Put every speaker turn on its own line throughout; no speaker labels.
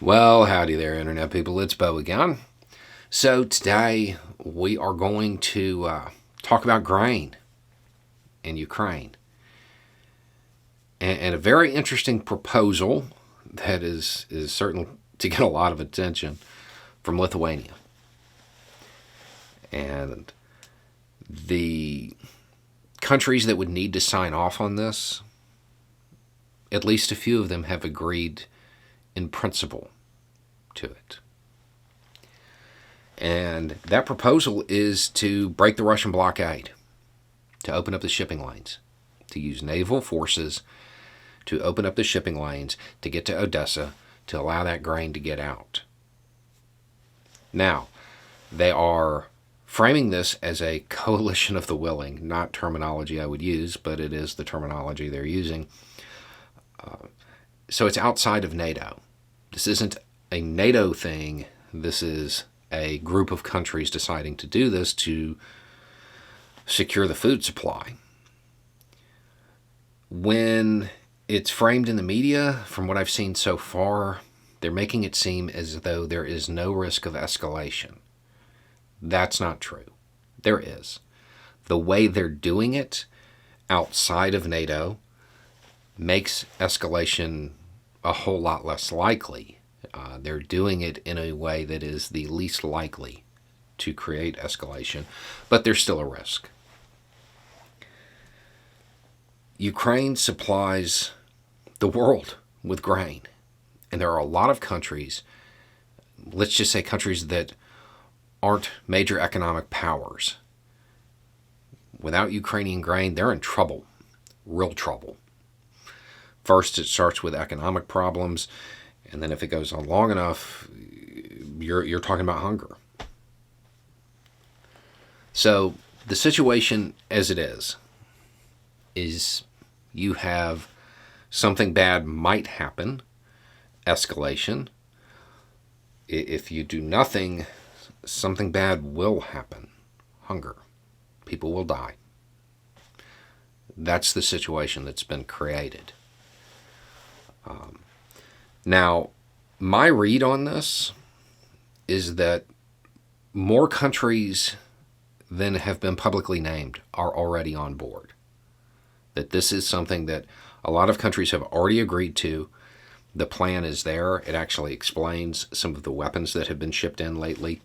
Well, howdy there, Internet people. It's Bo again. So, today we are going to talk about grain in Ukraine and a very interesting proposal that is certain to get a lot of attention from Lithuania. And the countries that would need to sign off on this, at least a few of them have agreed in principle to it. And that proposal is to break the Russian blockade, to open up the shipping lanes, to use naval forces to open up the shipping lanes to get to Odessa, to allow that grain to get out. Now, they are framing this as a coalition of the willing, not terminology I would use, but it is the terminology they're using. So it's outside of NATO. This isn't a NATO thing. This is a group of countries deciding to do this to secure the food supply. When it's framed in the media, from what I've seen so far, they're making it seem as though there is no risk of escalation. That's not true. There is. The way they're doing it outside of NATO makes escalation a whole lot less likely. They're doing it in a way that is the least likely to create escalation, but there's still a risk. Ukraine supplies the world with grain, and there are a lot of countries, let's just say countries that aren't major economic powers. Without Ukrainian grain, they're in trouble, real trouble. First, it starts with economic problems, and then if it goes on long enough, you're talking about hunger. So the situation as it is you have something bad might happen, escalation. If you do nothing, something bad will happen, hunger. People will die. That's the situation that's been created. Now, my read on this is that more countries than have been publicly named are already on board. That this is something that a lot of countries have already agreed to. The plan is there. It actually explains some of the weapons that have been shipped in lately.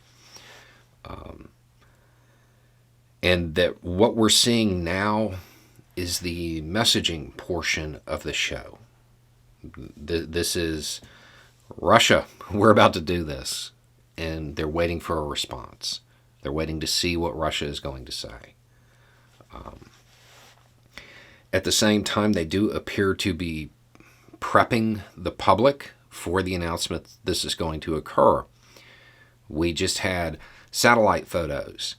And that what we're seeing now is the messaging portion of the show. This is Russia. We're about to do this. And they're waiting for a response. They're waiting to see what Russia is going to say. At the same time, they do appear to be prepping the public for the announcement this is going to occur. We just had satellite photos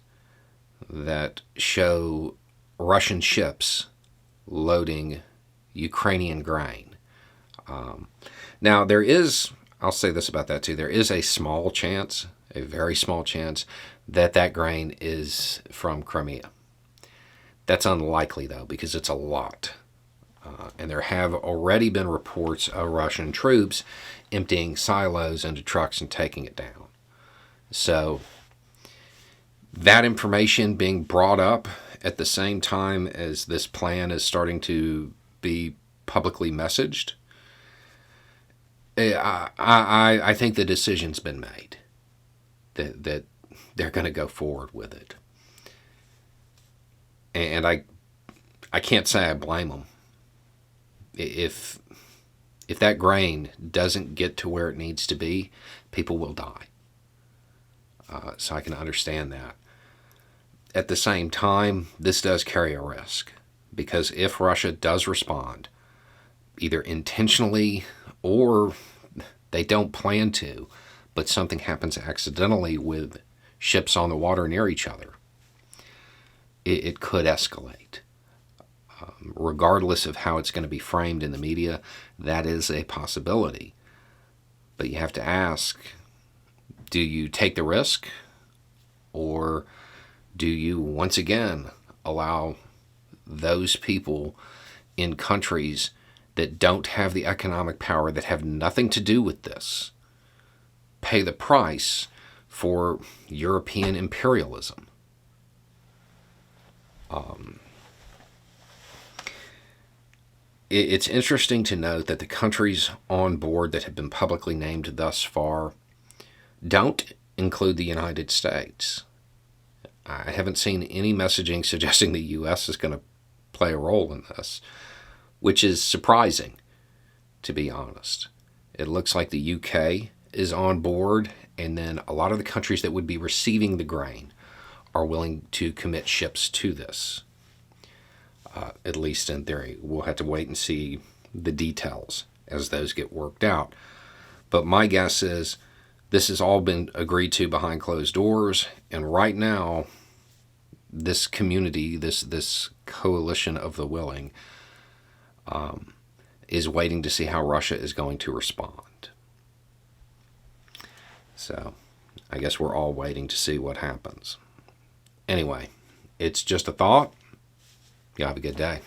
that show Russian ships loading Ukrainian grain. Now, there is, I'll say this about that too, there is a small chance, a very small chance, that grain is from Crimea. That's unlikely, though, because it's a lot. And there have already been reports of Russian troops emptying silos into trucks and taking it down. So that information being brought up at the same time as this plan is starting to be publicly messaged, I think the decision's been made that they're going to go forward with it. And I can't say I blame them. If that grain doesn't get to where it needs to be, people will die. So I can understand that. At the same time, this does carry a risk, because if Russia does respond, either intentionally or they don't plan to, but something happens accidentally with ships on the water near each other, it could escalate. Regardless of how it's going to be framed in the media, that is a possibility. But you have to ask, do you take the risk, or do you once again allow those people in countries that don't have the economic power, that have nothing to do with this, pay the price for European imperialism. It's interesting to note that the countries on board that have been publicly named thus far don't include the United States. I haven't seen any messaging suggesting the U.S. is going to play a role in this, which is surprising, to be honest. It looks like the UK is on board, and then a lot of the countries that would be receiving the grain are willing to commit ships to this, at least in theory. We'll have to wait and see the details as those get worked out. But my guess is this has all been agreed to behind closed doors, and right now, this community, this coalition of the willing, is waiting to see how Russia is going to respond. So, I guess we're all waiting to see what happens. Anyway, it's just a thought. You have a good day.